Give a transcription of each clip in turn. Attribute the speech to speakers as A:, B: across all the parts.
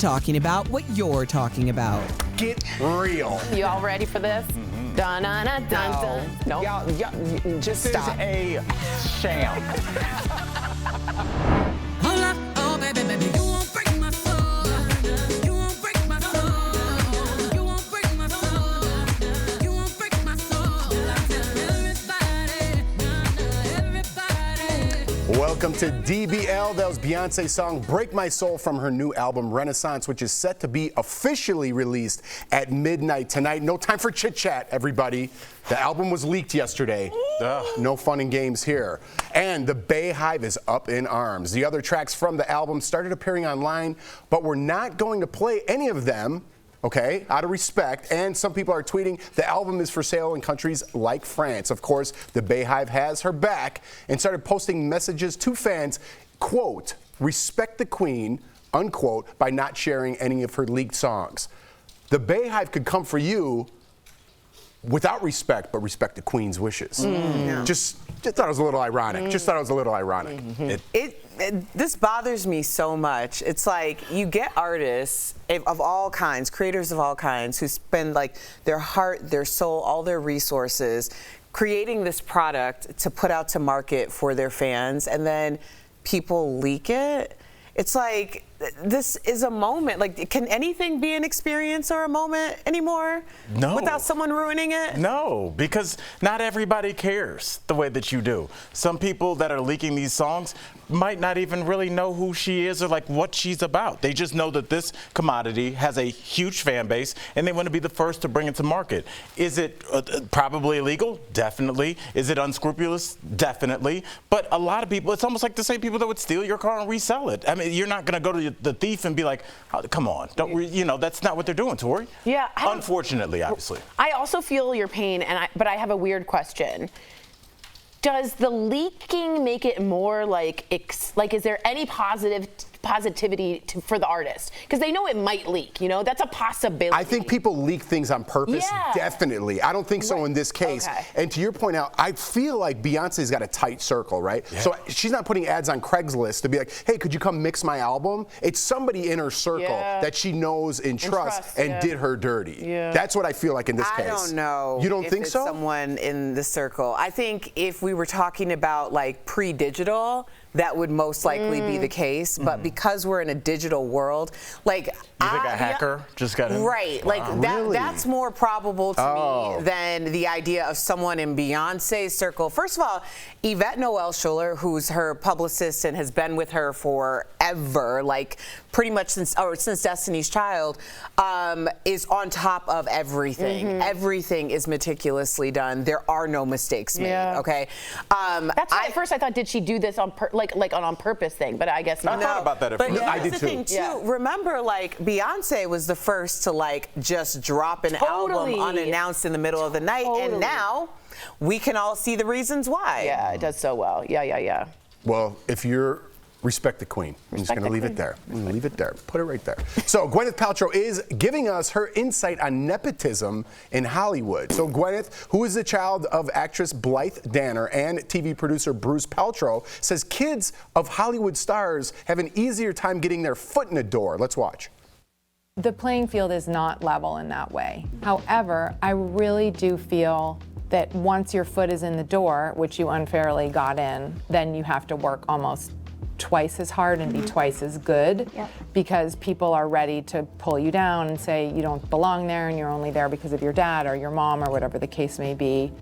A: talking about what you're talking about.
B: Get real.
C: You all ready for this? Dun, dun, dun, dun, dun. Nope.
B: Y'all, just stop. This is a sham.
D: Hold up, oh baby, baby, you won't break my soul. You won't break my soul. You won't break my soul. You won't break my soul. Everybody.
B: Welcome to DBL. That was Beyonce's song Break My Soul from her new album Renaissance, which is set to be officially released at midnight tonight. No time for chit chat, everybody. The album was leaked yesterday. No fun and games here. And the Beyhive is up in arms. The other tracks from the album started appearing online, but we're not going to play any of them, okay, out of respect. And some people are tweeting the album is for sale in countries like France. Of course, the Beyhive has her back and started posting messages to fans, quote, respect the queen, unquote, by not sharing any of her leaked songs. The Beyhive could come for you without respect, but respect the queen's wishes. Just thought it was a little ironic. Just thought it was a little ironic.
E: This bothers me so much. It's like you get artists of all kinds, creators of all kinds, who spend like their heart, their soul, all their resources creating this product to put out to market for their fans, and then people leak it. It's like, this is a moment. Like, can anything be an experience or a moment anymore?
F: No.
E: Without someone ruining it?
F: No, because not everybody cares the way that you do. Some people that are leaking these songs might not even really know who she is or like what she's about. They just know that this commodity has a huge fan base and they want to be the first to bring it to market. Is it probably illegal? Definitely. Is it unscrupulous? Definitely. But a lot of people, it's almost like the same people that would steal your car and resell it. I mean, you're not going to go to the thief and be like, oh, come on, you know, that's not what they're doing, Tori.
C: Yeah.
F: Unfortunately, obviously.
C: I also feel your pain, but I have a weird question. Does the leaking make it more like is there any positivity for the artist? Because they know it might leak, you know? That's a possibility.
B: I think people leak things on purpose, definitely. I don't think so in this case.
C: Okay.
B: And to your point out, I feel like Beyonce's got a tight circle, right? Yeah. So she's not putting ads on Craigslist to be like, hey, could you come mix my album? It's somebody in her circle that she knows and trusts and did her dirty. Yeah. That's what I feel like in this case.
E: I don't know.
B: You don't think so?
E: Someone in the circle. I think if we were talking about like pre-digital, that would most likely be the case, but because we're in a digital world, like
F: you think a hacker just got in?
E: Right, like that's more probable to me than the idea of someone in Beyonce's circle. First of all, Yvette Noel Schuller, who's her publicist and has been with her forever, like pretty much since Destiny's Child, is on top of everything. Everything is meticulously done. There are no mistakes made. Okay.
C: That's why at first I thought, did she do this on like on purpose thing? But I guess not.
F: I thought about that at first.
E: But
B: I did
E: the thing too. Remember, like Beyonce was the first to like just drop an album unannounced in the middle of the night, and now we can all see the reasons why.
C: Yeah, it does so well. Yeah.
B: Well, if you're respect the queen. I'm just going to leave it there. Leave it there. Put it right there. So Gwyneth Paltrow is giving us her insight on nepotism in Hollywood. So Gwyneth, who is the child of actress Blythe Danner and TV producer Bruce Paltrow, says kids of Hollywood stars have an easier time getting their foot in the door. Let's watch.
G: The playing field is not level in that way. However, I really do feel that once your foot is in the door, which you unfairly got in, then you have to work almost twice as hard and be twice as good because people are ready to pull you down and say you don't belong there and you're only there because of your dad or your mom or whatever the case may be.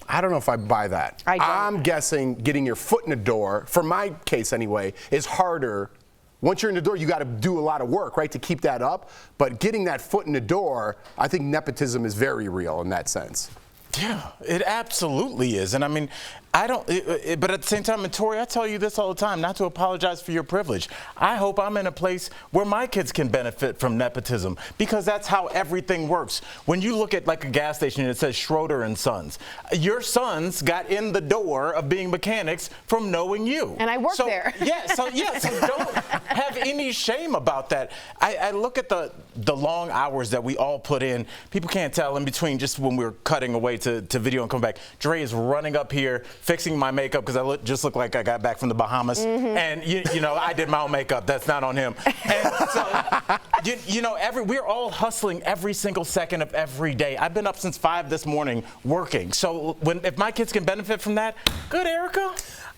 B: I don't know if I buy that. I'm guessing getting your foot in the door, for my case anyway, is harder. Once you're in the door, you got to do a lot of work, right, to keep that up. But getting that foot in the door, I think nepotism is very real in that sense.
F: Yeah, it absolutely is. And I mean, but at the same time, and Tori, I tell you this all the time, not to apologize for your privilege. I hope I'm in a place where my kids can benefit from nepotism because that's how everything works. When you look at like a gas station and it says Schroeder and Sons, your sons got in the door of being mechanics from knowing you.
C: And I work there.
F: So don't have any shame about that. I look at the long hours that we all put in. People can't tell in between just when we're cutting away to video and come back. Dre is running up here, fixing my makeup because I just look like I got back from the Bahamas. And, you know, I did my own makeup. That's not on him. And so You know, we're all hustling every single second of every day. I've been up since 5 this morning working. So if my kids can benefit from that, good, Erica.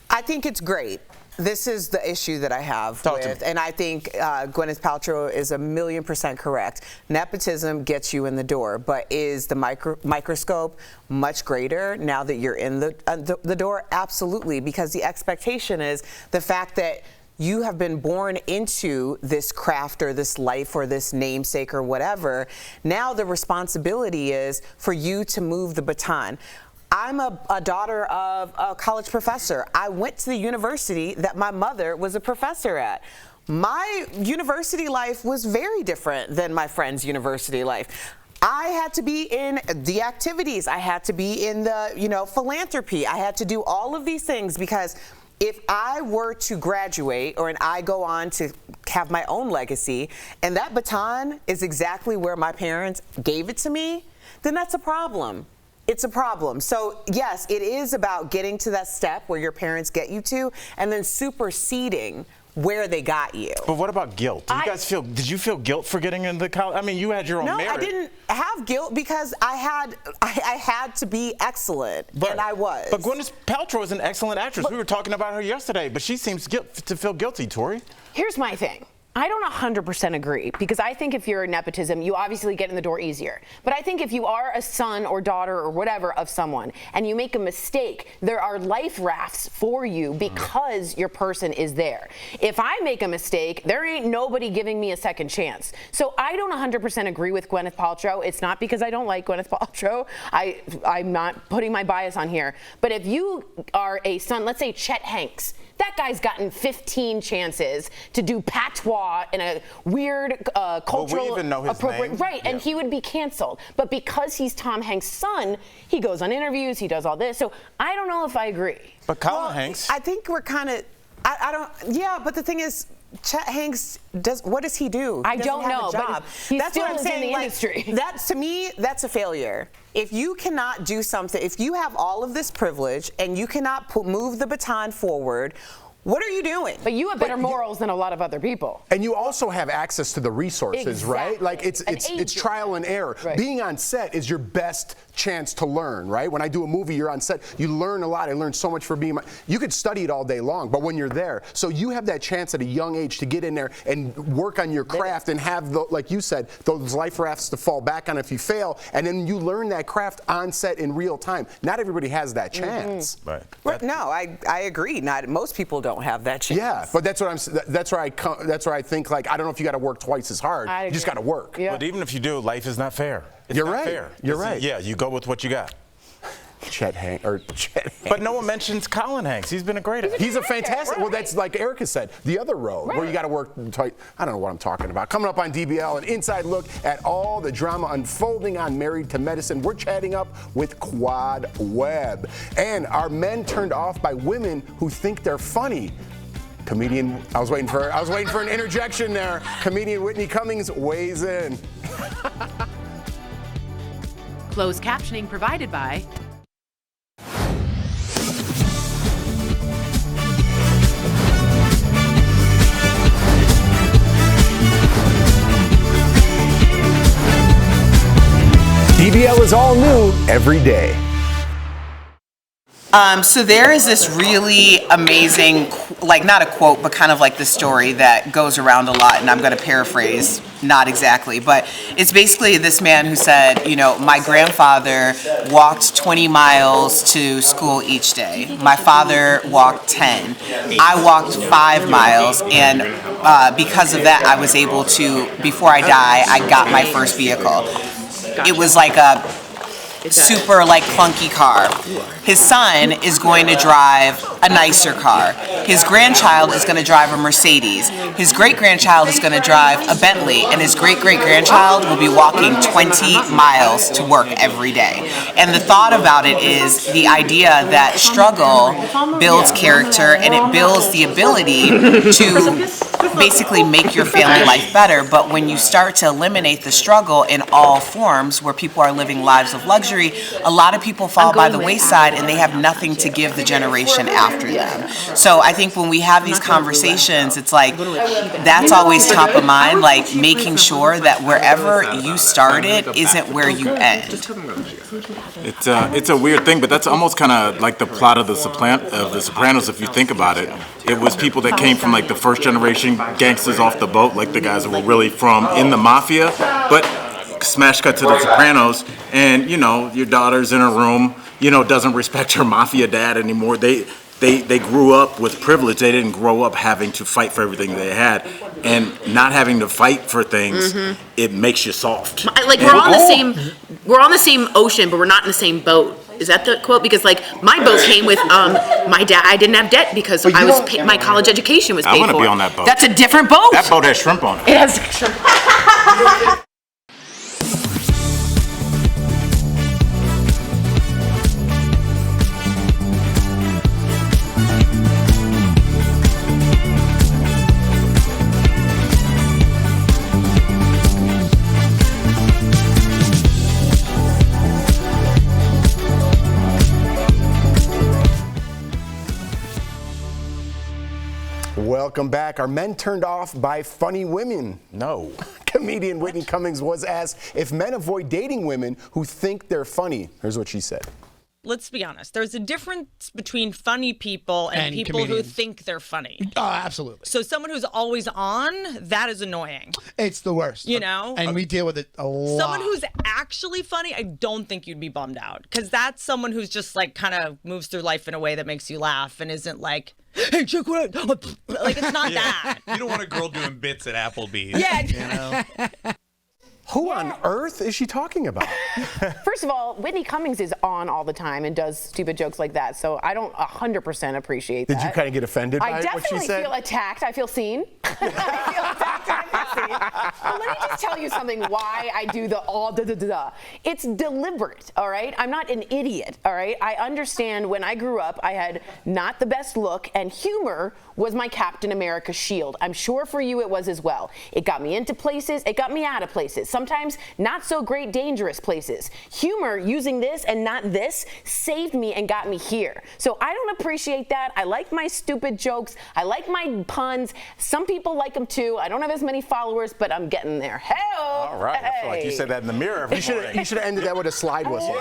E: I think it's great. This is the issue that I have
F: Talk to
E: with,
F: me.
E: and I think Gwyneth Paltrow is 1,000,000% correct. Nepotism gets you in the door, but is the microscope much greater now that you're in the door? Absolutely, because the expectation is the fact that you have been born into this craft or this life or this namesake or whatever. Now the responsibility is for you to move the baton. I'm a daughter of a college professor. I went to the university that my mother was a professor at. My university life was very different than my friend's university life. I had to be in the activities. I had to be in the, philanthropy. I had to do all of these things because if I were to graduate and I go on to have my own legacy and that baton is exactly where my parents gave it to me, then that's a problem. It's a problem. So yes, it is about getting to that step where your parents get you to and then superseding where they got you.
F: But what about guilt? Did you feel guilt for getting into college? I mean, you had your own merit.
E: No, I didn't have guilt because I had to be excellent, and I was.
F: But Gwyneth Paltrow is an excellent actress. We were talking about her yesterday, but she seems to feel guilty, Tori.
C: Here's my thing. I don't 100% agree because I think if you're a nepotism, you obviously get in the door easier. But I think if you are a son or daughter or whatever of someone and you make a mistake, there are life rafts for you because your person is there. If I make a mistake, there ain't nobody giving me a second chance. So I don't 100% agree with Gwyneth Paltrow. It's not because I don't like Gwyneth Paltrow. I'm not putting my bias on here. But if you are a son, let's say Chet Hanks, that guy's gotten 15 chances to do patois in a weird cultural
F: we even know his
C: appropriate
F: name.
C: right, and he would be canceled. But because he's Tom Hanks' son, he goes on interviews, he does all this. So I don't know if I agree.
F: But Colin Hanks.
E: I think we're kind of. I don't. Yeah, but the thing is, Chet Hanks what does he do?
C: I
E: He doesn't
C: don't
E: have
C: know,
E: a job.
C: but he
E: That's
C: still
E: what I'm
C: is
E: saying.
C: in the industry.
E: That to me, that's a failure. If you cannot do something, if you have all of this privilege and you cannot move the baton forward, what are you doing?
C: But you have better morals than a lot of other people.
B: And you also have access to the resources, right?
C: Exactly.
B: Like it's trial and error.
C: Right.
B: Being on set is your best chance to learn, right? When I do a movie, you're on set, you learn a lot. I learned so much for being you could study it all day long, but when you're there, so you have that chance at a young age to get in there and work on your craft and have, like you said, those life rafts to fall back on if you fail, and then you learn that craft on set in real time. Not everybody has that chance.
F: Right.
E: No, I agree. Most people don't have that chance.
B: Yeah, but that's what that's where I think, like, I don't know if you got to work twice as hard. You just got to work.
C: Yeah.
F: But even if you do, life is not fair. It's
B: You're
F: not
B: right.
F: fair.
B: You're right.
F: Yeah, you go with what you got.
B: Chet Hanks.
F: But no one mentions Colin Hanks. He's been a great actor.
B: He's a fantastic. Well, that's like Erica said, the other road where you got to work tight. I don't know what I'm talking about. Coming up on DBL, an inside look at all the drama unfolding on Married to Medicine. We're chatting up with Quad Webb. And are men turned off by women who think they're funny? Comedian, I was waiting for an interjection there. Comedian Whitney Cummings weighs in.
H: Closed captioning provided by
B: DBL is all new every day.
E: So there is this really amazing, like not a quote, but kind of like the story that goes around a lot, and I'm going to paraphrase, not exactly, but it's basically this man who said, my grandfather walked 20 miles to school each day. My father walked 10. I walked 5 miles, and because of that, I was able to, before I die, I got my first vehicle. It was like a super clunky car. His son is going to drive a nicer car. His grandchild is going to drive a Mercedes. His great-grandchild is going to drive a Bentley, and his great-great-grandchild will be walking 20 miles to work every day. And the thought about it is the idea that struggle builds character and it builds the ability to basically make your family life better. But when you start to eliminate the struggle in all forms, where people are living lives of luxury century, a lot of people fall by the wayside and they have nothing to give the generation after them. So I think when we have these conversations, it's like that's always top of mind, like making sure that wherever you started isn't where you end.
F: It's a weird thing, but that's almost kind of like the plot of the Sopranos. If you think about it, it was people that came from like the first generation gangsters off the boat, like the guys that were really from in the mafia, but smash cut to the Sopranos, and your daughter's in a room, doesn't respect her mafia dad anymore. They grew up with privilege. They didn't grow up having to fight for everything they had, and not having to fight for things, it makes you soft.
H: Like we're on the same ocean, but we're not in the same boat. Is that the quote? Because like my boat came with my dad. I didn't have debt because my college education was paid for.
F: I want to be on that boat.
H: That's a different boat.
F: That boat has shrimp on it.
H: It has shrimp.
B: Welcome back. Are men turned off by funny women?
F: No.
B: Comedian Whitney Cummings was asked if men avoid dating women who think they're funny. Here's what she said.
I: Let's be honest. There's a difference between funny people and people who think they're funny.
J: Oh, absolutely.
I: So someone who's always on, that is annoying.
J: It's the worst. And we deal with it a lot.
I: Someone who's actually funny, I don't think you'd be bummed out. Because that's someone who's just like kind of moves through life in a way that makes you laugh and isn't like, hey, check what I... Like, it's not that.
K: You don't want a girl doing bits at Applebee's.
I: Yeah.
B: Who on earth is she talking about?
C: First of all, Whitney Cummings is on all the time and does stupid jokes like that, so I don't 100% appreciate that.
B: Did you kind of get offended by what she said?
C: I definitely feel attacked. I feel seen. I feel attacked. I feel seen. But let me just tell you something why I do the all da-da-da-da. It's deliberate, all right? I'm not an idiot, all right? I understand when I grew up, I had not the best look, and humor was my Captain America shield. I'm sure for you it was as well. It got me into places, it got me out of places. Sometimes not so great, dangerous places. Humor, using this and not this, saved me and got me here. So I don't appreciate that. I like my stupid jokes. I like my puns. Some people like them too. I don't have as many followers, but I'm getting there. Hey!
F: All right. I feel like you said that in the mirror every morning.
B: You should have ended that with a slide whistle.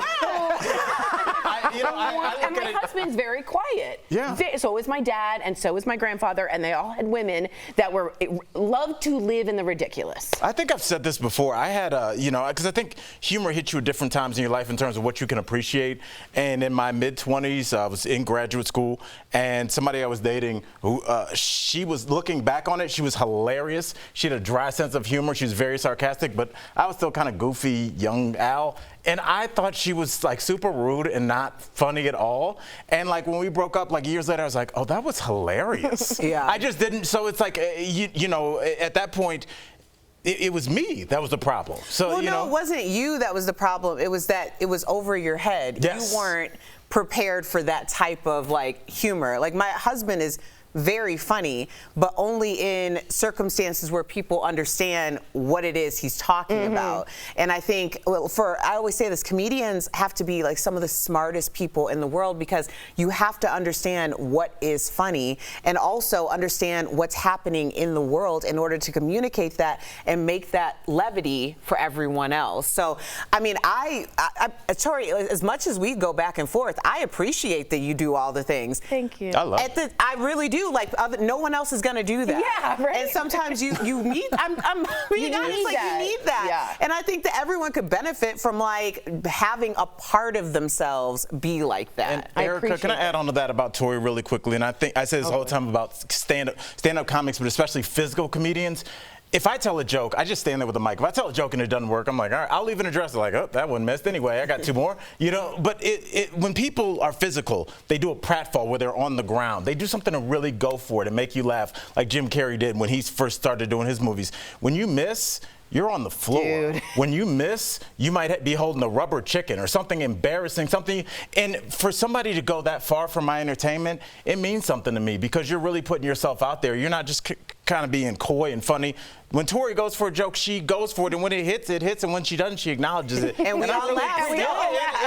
C: And my husband's very quiet.
B: Yeah.
C: So is my dad, and so is my grandfather, and they all had women that loved to live in the ridiculous.
F: I think I've said this before. I had because I think humor hits you at different times in your life in terms of what you can appreciate. And in my mid-20s, I was in graduate school, and somebody I was dating, who she was looking back on it, she was hilarious. She had a dry sense of humor. She was very sarcastic, but I was still kind of goofy, young Al. And I thought she was like super rude and not funny at all. And like when we broke up, like years later, I was like, oh, that was hilarious.
E: Yeah.
F: I just didn't. So it's like, at that point, it was me that was the problem. So
E: Well, no, it wasn't you that was the problem. It was that it was over your head.
F: Yes.
E: You weren't prepared for that type of like humor. Like my husband is very funny, but only in circumstances where people understand what it is he's talking about. And I think, I always say this, comedians have to be like some of the smartest people in the world, because you have to understand what is funny and also understand what's happening in the world in order to communicate that and make that levity for everyone else. So, I mean, Tori, as much as we go back and forth, I appreciate that you do all the things.
C: Thank you.
F: I love it.
E: I really do. Like no one else is gonna do that.
C: Yeah, right.
E: And sometimes you need. I'm being honest. Like you need that.
C: Yeah.
E: And I think that everyone could benefit from like having a part of themselves be like that.
F: And Erica, can I add on to that about Tori really quickly? And I think I say this all the time about stand-up comics, but especially physical comedians. If I tell a joke, I just stand there with a mic. If I tell a joke and it doesn't work, I'm like, all right, I'll leave an address. They're like, oh, that one missed anyway. I got two more. But when people are physical, they do a pratfall where they're on the ground. They do something to really go for it and make you laugh, like Jim Carrey did when he first started doing his movies. When you miss, you're on the floor.
C: Dude.
F: When you miss, you might be holding a rubber chicken or something embarrassing, and for somebody to go that far for my entertainment, it means something to me, because you're really putting yourself out there. You're not just kind of being coy and funny. When Tori goes for a joke, she goes for it, and when it hits, and when she doesn't, she acknowledges it.
E: And we all laugh.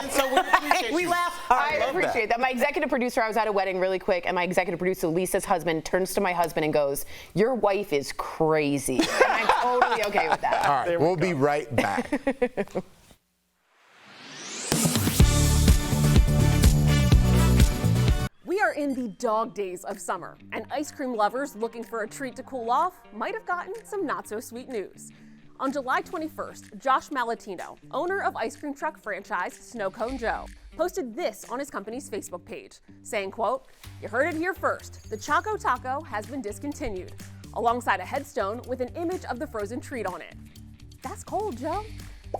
F: And so we appreciate
E: We
F: you.
E: laugh.
C: I appreciate that. My executive producer, I was at a wedding really quick, and my executive producer, Lisa's husband, turns to my husband and goes, "Your wife is crazy." And I'm totally okay with that.
B: All right, we'll be right back.
L: We are in the dog days of summer, and ice cream lovers looking for a treat to cool off might have gotten some not-so-sweet news. On July 21st, Josh Malatino, owner of ice cream truck franchise Snow Cone Joe, posted this on his company's Facebook page, saying, quote, "You heard it here first, the Choco Taco has been discontinued," alongside a headstone with an image of the frozen treat on it. That's cold, Joe.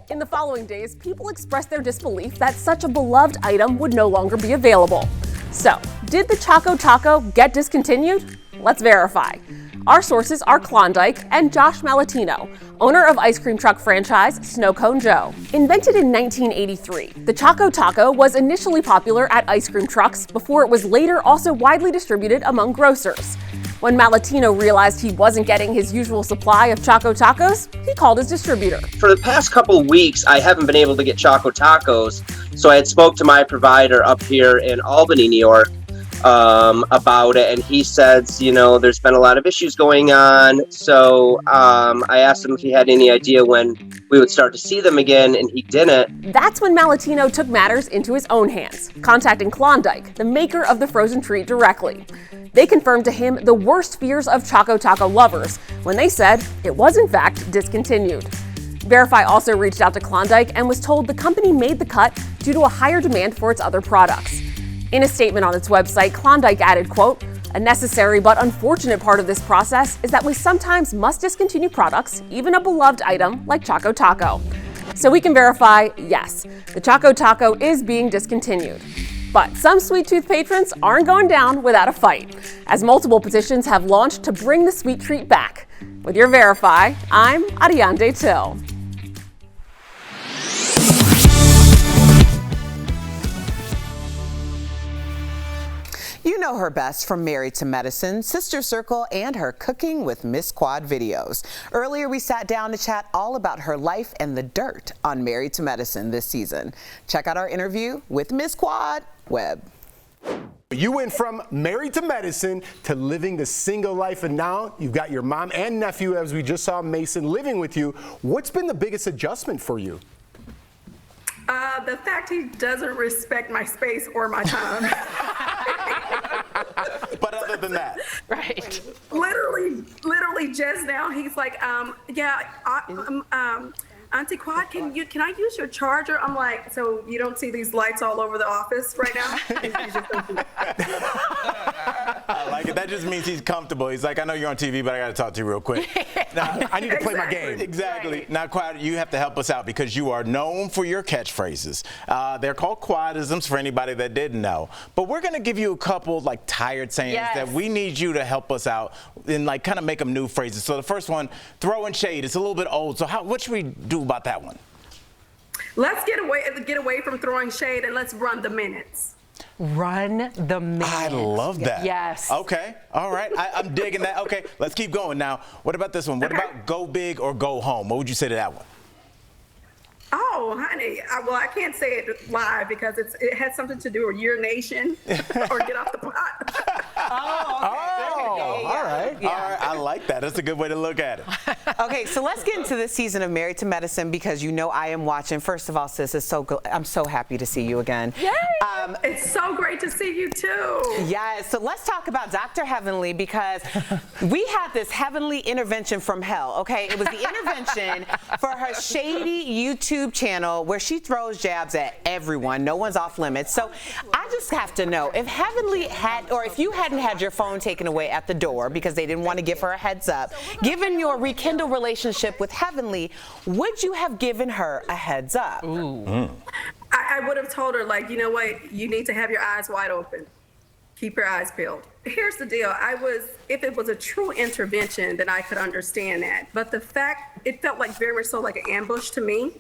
L: In the following days, people expressed their disbelief that such a beloved item would no longer be available. So, did the Choco Taco get discontinued? Let's verify. Our sources are Klondike and Josh Malatino, owner of ice cream truck franchise Snow Cone Joe. Invented in 1983, the Choco Taco was initially popular at ice cream trucks before it was later also widely distributed among grocers. When Malatino realized he wasn't getting his usual supply of Choco Tacos, he called his distributor.
M: For the past couple of weeks, I haven't been able to get Choco Tacos, so I had spoke to my provider up here in Albany, New York, about it, and he says, you know, there's been a lot of issues going on, so I asked him if he had any idea when we would start to see them again, and he didn't.
L: That's when Malatino took matters into his own hands, contacting Klondike, the maker of the frozen treat, directly. They confirmed to him the worst fears of Choco Taco lovers when they said it was in fact discontinued. Verify also reached out to Klondike and was told the company made the cut due to a higher demand for its other products. In a statement on its website, Klondike added, quote, "A necessary but unfortunate part of this process is that we sometimes must discontinue products, even a beloved item like Choco Taco." So we can verify, yes, the Choco Taco is being discontinued. But some sweet tooth patrons aren't going down without a fight, as multiple petitions have launched to bring the sweet treat back. With your Verify, I'm Ariande Till.
E: You know her best from Married to Medicine, Sister Circle, and her Cooking with Miss Quad videos. Earlier, we sat down to chat all about her life and the dirt on Married to Medicine this season. Check out our interview with Miss Quad Webb.
B: You went from Married to Medicine to living the single life, and now you've got your mom and nephew, as we just saw Mason, living with you. What's been the biggest adjustment for you?
N: The fact he doesn't respect my space or my time.
F: But other than that.
C: Right.
N: Literally just now, he's like, Auntie Quad, can I use your charger? I'm like, so you don't see these lights all over the office right now?
F: I like it. That just means he's comfortable. He's like, I know you're on TV, but I got to talk to you real quick. Now,
B: I need to play my game.
F: Exactly. Right. Now, Quad, you have to help us out because you are known for your catchphrases. They're called Quadisms for anybody that didn't know. But we're going to give you a couple like tired sayings that we need you to help us out and like kind of make them new phrases. So the first one, throwing shade. It's a little bit old. So what should we do about that one?
N: Let's get away from throwing shade and let's run the minutes.
C: Run the minutes.
F: I love that.
C: Yes.
F: Okay. All right. I'm digging that. Okay. Let's keep going now. What about this one? What about go big or go home? What would you say to that one?
N: Oh, honey. Well, I can't say it live because it has something to do with urination or get off the pot.
F: All right. Yeah. All right. I like that. That's a good way to look at it.
E: Okay, so let's get into this season of Married to Medicine because you know I am watching. First of all, sis, it's so good. I'm so happy to see you again.
N: Yay! It's so great to see you too.
E: Yes. So let's talk about Dr. Heavenly because we had this heavenly intervention from hell. Okay, it was the intervention for her shady YouTube channel where she throws jabs at everyone. No one's off limits. So I just have to know if Heavenly had, or if you hadn't had your phone taken away at the door because they didn't want to give her a heads up, given your rekindle relationship with Heavenly, would you have given her a heads up?
N: Ooh. I would have told her, like, you know what, you need to have your eyes wide open. Keep your eyes peeled. Here's the deal. If it was a true intervention, then I could understand that. But the fact, it felt like very much so like an ambush to me.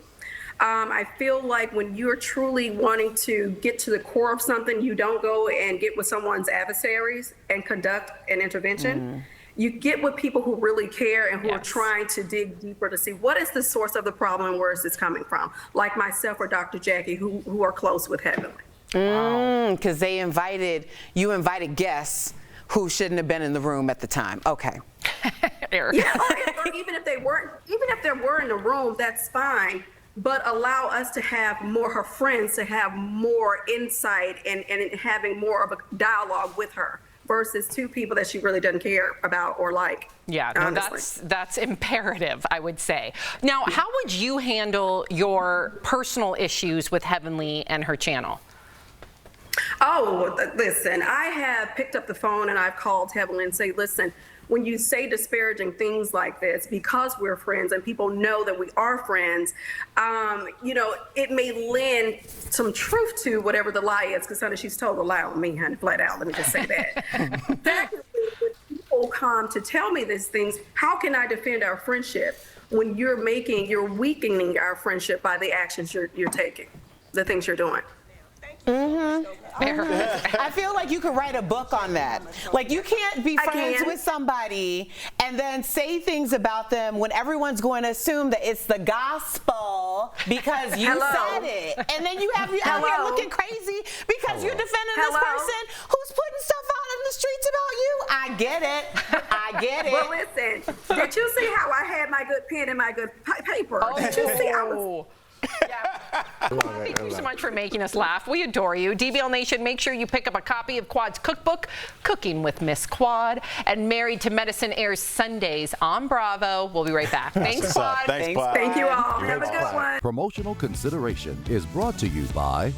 N: I feel like when you're truly wanting to get to the core of something, you don't go and get with someone's adversaries and conduct an intervention. You get with people who really care and who are trying to dig deeper to see what is the source of the problem and where is this coming from, like myself or Dr. Jackie, who are close with Heavenly.
E: Because you invited guests who shouldn't have been in the room at the time. Okay.
N: Yeah, or even if they were in the room, that's fine. But allow us to have more, her friends to have more insight and having more of a dialogue with her versus two people that she really doesn't care about or like.
O: Yeah, no, that's imperative, I would say. Now, how would you handle your personal issues with Heavenly and her channel?
N: Oh, listen, I have picked up the phone and I've called Heavenly and say, listen, when you say disparaging things like this, because we're friends and people know that we are friends, it may lend some truth to whatever the lie is, because honey, she's told a lie on me, honey, flat out. Let me just say that. Secondly, when people come to tell me these things, how can I defend our friendship when you're weakening our friendship by the actions you're taking, the things you're doing?
E: I feel like you could write a book on that. Like, you can't be friends with somebody and then say things about them when everyone's going to assume that it's the gospel because you said it. And then you have you out here looking crazy because you're defending this person who's putting stuff out in the streets about you. I get it.
N: Well, listen, did you see how I had my good pen and my good paper? Did you see I was...
O: Thank you so much for making us laugh. We adore you. DBL Nation, make sure you pick up a copy of Quad's cookbook, Cooking with Miss Quad, and Married to Medicine airs Sundays on Bravo. We'll be right back. Thanks, Quad.
N: Thank you all. Have a good one.
P: Promotional consideration is brought to you by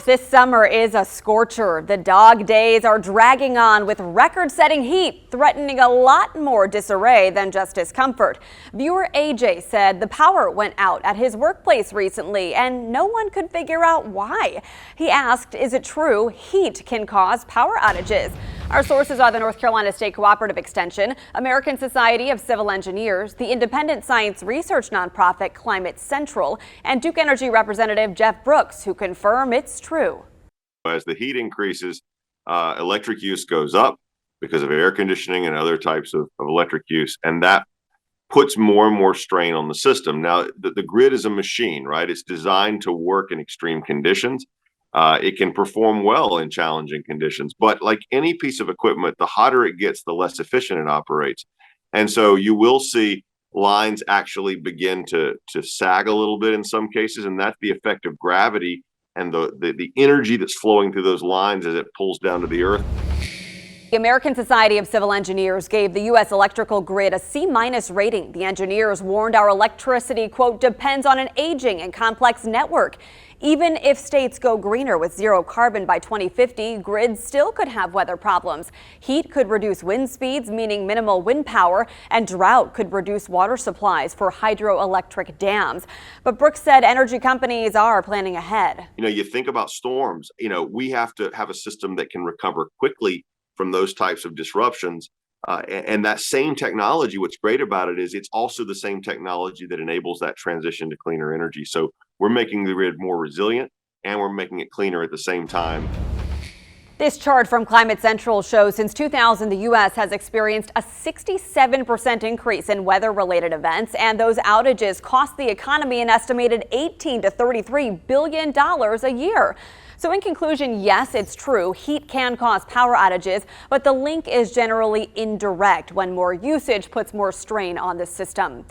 Q: This summer is a scorcher. The dog days are dragging on with record-setting heat, threatening a lot more disarray than just discomfort. Viewer AJ said the power went out at his workplace recently and no one could figure out why. He asked, is it true heat can cause power outages? Our sources are the North Carolina State Cooperative Extension, American Society of Civil Engineers, the independent science research nonprofit Climate Central, and Duke Energy Representative Jeff Brooks, who confirm it's true.
R: As the heat increases, electric use goes up because of air conditioning and other types of electric use, and that puts more and more strain on the system. Now, the grid is a machine, right? It's designed to work in extreme conditions. It can perform well in challenging conditions, but like any piece of equipment, the hotter it gets, the less efficient it operates. And so you will see lines actually begin to sag a little bit in some cases, and that's the effect of gravity and the energy that's flowing through those lines as it pulls down to the earth.
Q: The American Society of Civil Engineers gave the U.S. electrical grid a C- rating. The engineers warned our electricity, quote, depends on an aging and complex network. Even if states go greener with zero carbon by 2050, grids still could have weather problems. Heat could reduce wind speeds, meaning minimal wind power, and drought could reduce water supplies for hydroelectric dams. But Brooks said energy companies are planning ahead.
R: You think about storms, we have to have a system that can recover quickly from those types of disruptions. And that same technology, what's great about it is it's also the same technology that enables that transition to cleaner energy. So we're making the grid more resilient and we're making it cleaner at the same time.
Q: This chart from Climate Central shows since 2000, the U.S. has experienced a 67% increase in weather-related events, and those outages cost the economy an estimated $18 to $33 billion a year. So in conclusion, yes, it's true, heat can cause power outages, but the link is generally indirect when more usage puts more strain on the system.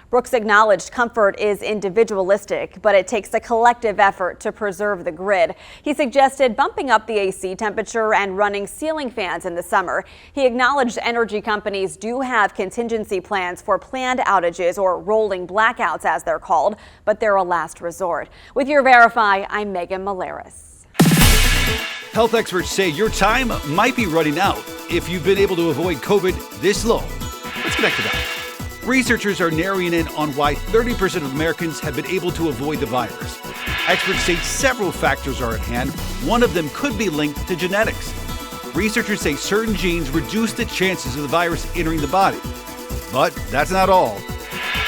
Q: Brooks acknowledged comfort is individualistic, but it takes a collective effort to preserve the grid. He suggested bumping up the AC temperature and running ceiling fans in the summer. He acknowledged energy companies do have contingency plans for planned outages, or rolling blackouts as they're called, but they're a last resort. With your Verify, I'm Megan Malaris.
S: Health experts say your time might be running out if you've been able to avoid COVID this long. Let's connect to that. Researchers are narrowing in on why 30% of Americans have been able to avoid the virus. Experts say several factors are at hand. One of them could be linked to genetics. Researchers say certain genes reduce the chances of the virus entering the body. But that's not all.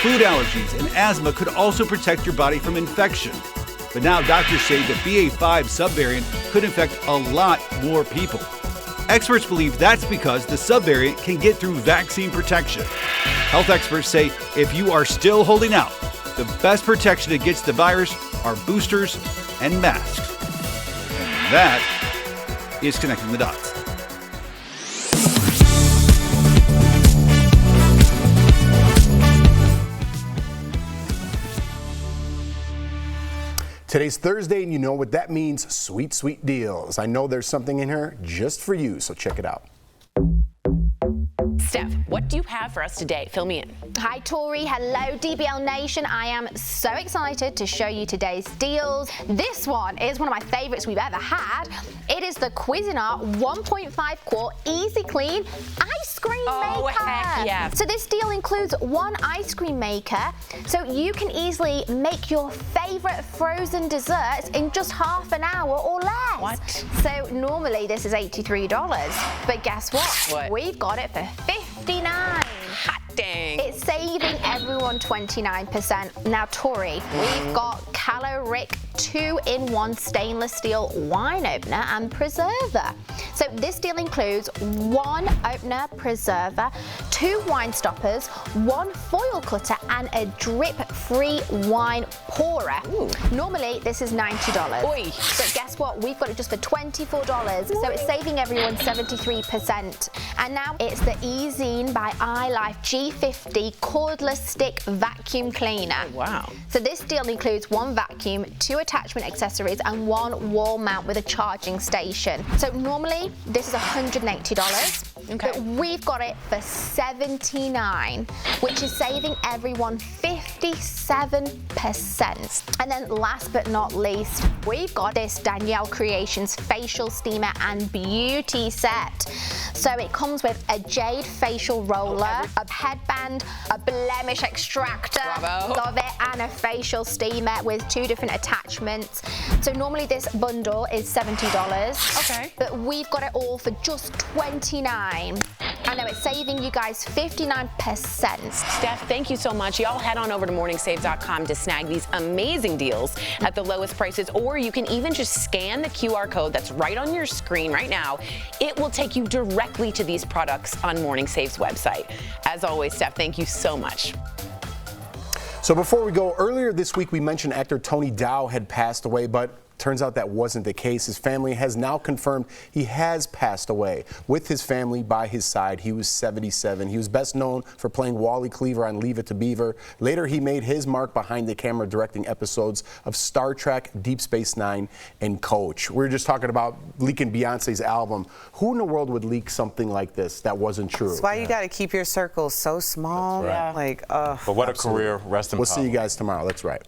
S: Food allergies and asthma could also protect your body from infection. But now doctors say the BA.5 subvariant could infect a lot more people. Experts believe that's because the subvariant can get through vaccine protection. Health experts say if you are still holding out, the best protection against the virus are boosters and masks. And that is connecting the dots.
B: Today's Thursday, and you know what that means, sweet, sweet deals. I know there's something in here just for you, so check it out.
H: Steph, what do you have for us today? Fill me in.
T: Hi, Tori. Hello, DBL Nation. I am so excited to show you today's deals. This one is one of my favorites we've ever had. It is the Cuisinart 1.5 quart Easy Clean ice cream maker.
H: Oh, heck yeah.
T: So this deal includes one ice cream maker, so you can easily make your favorite frozen desserts in just half an hour or less.
H: What?
T: So normally this is $83, but guess what? We've got it for $59.
H: Hot dang.
T: It's saving everyone 29%. Now, Tori, we've got caloric 2-in-1 stainless steel wine opener and preserver. So this deal includes one opener, preserver, 2 wine stoppers, 1 foil cutter, and a drip-free wine pourer. Ooh. Normally, this is $90.
H: Oy.
T: But guess what? We've got it just for $24. So it's saving everyone 73%. And now it's the Ezine by iLife G50 cordless stick vacuum cleaner.
H: Oh, wow.
T: So this deal includes 1 vacuum, 2 attachment accessories, and 1 wall mount with a charging station. So normally this is $180.
H: Okay.
T: But we've got it for $79, which is saving everyone 57%. And then last but not least, we've got this Danielle Creations facial steamer and beauty set. So it comes with a jade facial roller, a headband, a blemish extractor,
H: Bravo.
T: love it, and a facial steamer with 2 different attachments. So normally this bundle is $70.
H: Okay.
T: But we've got it all for just $29. I know it's saving you guys 59%.
H: Steph, thank you so much. Y'all head on over to morningsave.com to snag these amazing deals at the lowest prices, or you can even just scan the QR code that's right on your screen right now. It will take you directly to these products on Morning Save's website. As always, Steph, thank you so much.
B: So before we go, earlier this week we mentioned actor Tony Dow had passed away, but turns out that wasn't the case. His family has now confirmed he has passed away. With his family by his side, he was 77. He was best known for playing Wally Cleaver on Leave It to Beaver. Later, he made his mark behind the camera directing episodes of Star Trek, Deep Space Nine, and Coach. We were just talking about leaking Beyonce's album. Who in the world would leak something like this that wasn't true?
E: That's why you got to keep your circle so small.
F: That's right.
E: Like,
F: But what a career. Rest in
B: We'll
F: power.
B: see you guys tomorrow. That's right.